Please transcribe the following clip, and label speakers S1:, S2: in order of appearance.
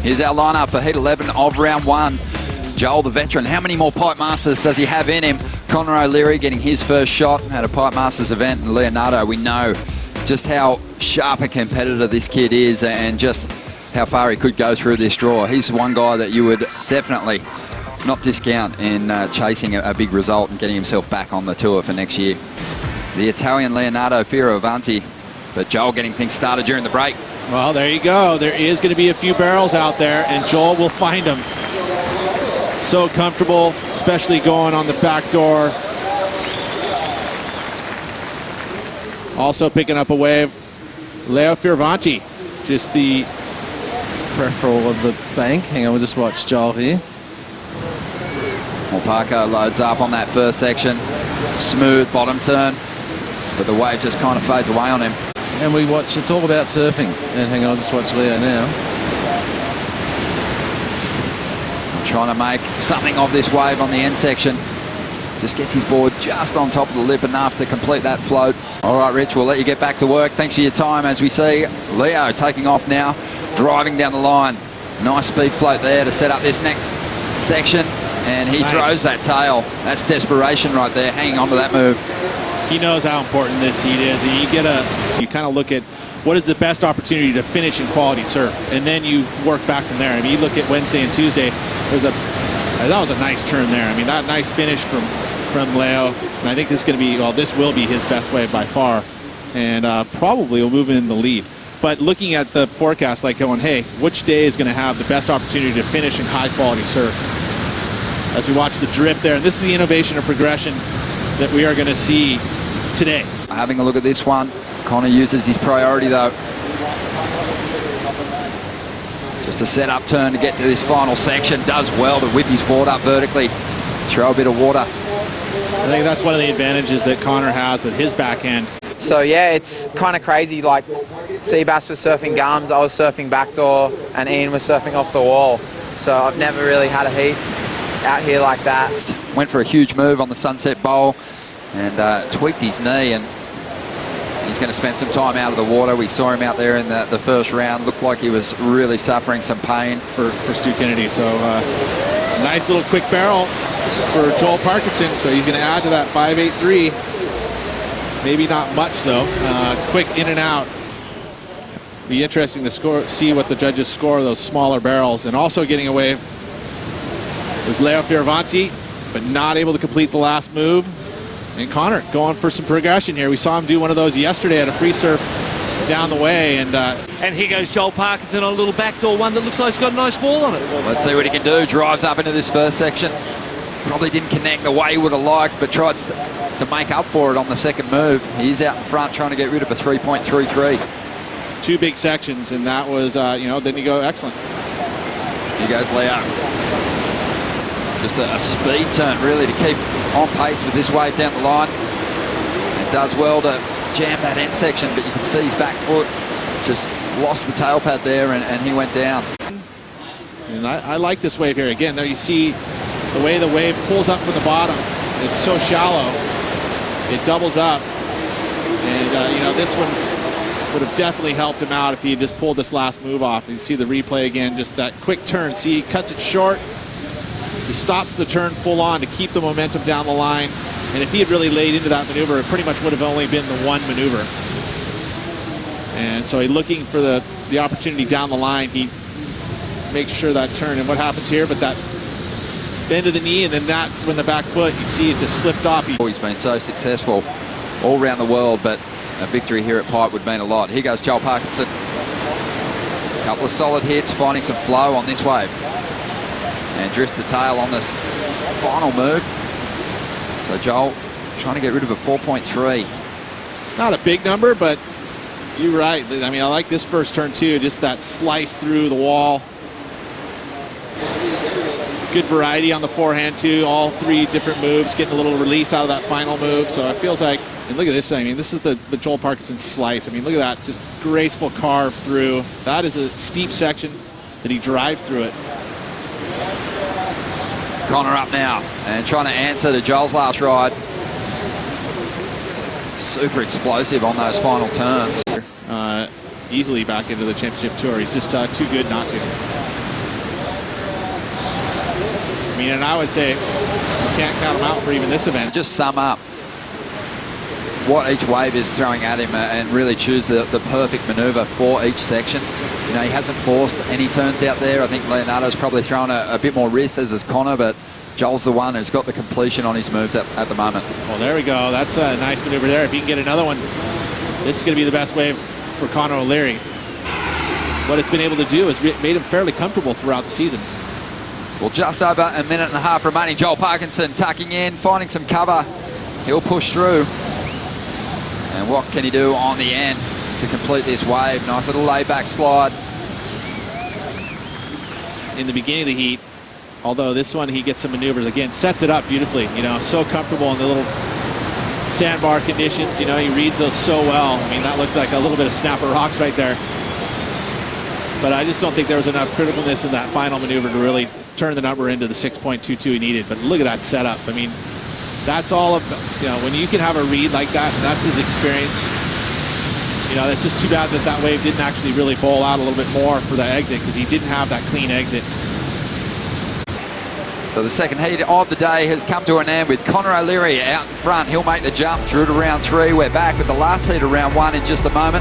S1: Here's our lineup for Heat 11 of round 1. Joel, the veteran, how many more Pipe Masters does he have in him? Connor O'Leary getting his first shot at a Pipe Masters event. And Leonardo, we know just how sharp a competitor this kid is and just how far he could go through this draw. He's one guy that you would definitely not discount in chasing a big result and getting himself back on the tour for next year. The Italian Leonardo Fioravanti, but Joel getting things started during the break.
S2: Well, there you go. There is going to be a few barrels out there, and Joel will find them. So comfortable, especially going on the back door. Also picking up a wave, Leo Fioravanti, just the
S3: peripheral of the bank. Hang on, we'll just watch Joel here.
S1: Well, Parker loads up on that first section. Smooth bottom turn, but the wave just kind of fades away on him.
S3: And we watch, it's all about surfing. And hang on, I'll just watch Leo now.
S1: Trying to make something of this wave on the end section. Just gets his board just on top of the lip enough to complete that float. All right, Rich, we'll let you get back to work. Thanks for your time as we see Leo taking off now, driving down the line. Nice speed float there to set up this next section. And he throws that tail. That's desperation right there, hanging on to that move.
S2: He knows how important this heat is. You kind of look at what is the best opportunity to finish in quality surf, and then you work back from there. I mean, you look at Wednesday and Tuesday, that was a nice turn there. I mean, that nice finish from Leo, and I think this is going to be, well, this will be his best wave by far, and probably will move in the lead. But looking at the forecast, like going, hey, which day is going to have the best opportunity to finish in high quality surf? As we watch the drift there, and this is the innovation or progression that we are going to see today.
S1: Having a look at this one, Connor uses his priority though. Just a set-up turn to get to this final section. Does well to whip his board up vertically, throw a bit of water.
S2: I think that's one of the advantages that Connor has at his back end.
S4: So yeah, it's kind of crazy. Like Seabass was surfing gums, I was surfing backdoor, and Ian was surfing off the wall. So I've never really had a heat out here like that.
S1: Went for a huge move on the Sunset Bowl and tweaked his knee, and he's going to spend some time out of the water. We saw him out there in the first round. Looked like he was really suffering some pain.
S2: For Stu Kennedy. So nice little quick barrel for Joel Parkinson. So he's going to add to that 5.83. Maybe not much though. Quick in and out. Be interesting to see what the judges score those smaller barrels. And also getting away was Leo Fioravanti, but not able to complete the last move. And Connor going for some progression here. We saw him do one of those yesterday at a free surf down the way.
S5: And here goes Joel Parkinson on a little backdoor one that looks like it's got a nice ball on it.
S1: Let's see what he can do. Drives up into this first section. Probably didn't connect the way he would have liked, but tried to make up for it on the second move. He's out in front trying to get rid of a 3.33.
S2: Two big sections, and that was, then you go excellent.
S1: Here goes Leo. Just a speed turn, really, to keep on pace with this wave down the line. It does well to jam that end section, but you can see his back foot just lost the tail pad there, and he went down.
S2: And I like this wave here. Again, there you see the way the wave pulls up from the bottom. It's so shallow. It doubles up. And, this one would have definitely helped him out if he had just pulled this last move off. You see the replay again, just that quick turn. See, he cuts it short. He stops the turn full on to keep the momentum down the line. And if he had really laid into that maneuver, it pretty much would have only been the one maneuver. And so he's looking for the opportunity down the line. He makes sure that turn. And what happens here? But that bend of the knee, and then that's when the back foot, you see it just slipped off.
S1: He's been so successful all around the world, but a victory here at Pipe would mean a lot. Here goes Joel Parkinson. A couple of solid hits, finding some flow on this wave. And drifts the tail on this final move. So Joel trying to get rid of a 4.3.
S2: Not a big number, but you're right. I mean, I like this first turn too, just that slice through the wall. Good variety on the forehand too, all three different moves, getting a little release out of that final move. So it feels like, and look at this, I mean, this is the Joel Parkinson slice. I mean, look at that, just graceful carve through. That is a steep section that he drives through it.
S1: Connor up now and trying to answer to Joel's last ride. Super explosive on those final turns.
S2: Easily back into the championship tour. He's just too good not to. I mean, and I would say you can't count him out for even this event.
S1: Just sum up what each wave is throwing at him and really choose the perfect maneuver for each section. You know, he hasn't forced any turns out there. I think Leonardo's probably thrown a bit more risk, as is Connor, but Joel's the one who's got the completion on his moves at the moment.
S2: Well, there we go. That's a nice maneuver there. If he can get another one, this is going to be the best wave for Conor O'Leary. What it's been able to do is made him fairly comfortable throughout the season.
S1: Well, just over a minute and a half remaining. Joel Parkinson tucking in, finding some cover. He'll push through. And what can he do on the end to complete this wave? Nice little laid-back slide.
S2: In the beginning of the heat, although this one he gets some maneuvers, again, sets it up beautifully. You know, so comfortable in the little sandbar conditions. You know, he reads those so well. I mean, that looked like a little bit of snapper rocks right there. But I just don't think there was enough criticalness in that final maneuver to really turn the number into the 6.22 he needed. But look at that setup. I mean, that's all of, you know, when you can have a read like that, and that's his experience. You know, it's just too bad that that wave didn't actually really bowl out a little bit more for the exit, because he didn't have that clean exit.
S1: So the second heat of the day has come to an end with Conor O'Leary out in front. He'll make the jump through to round 3. We're back with the last heat of round 1 in just a moment.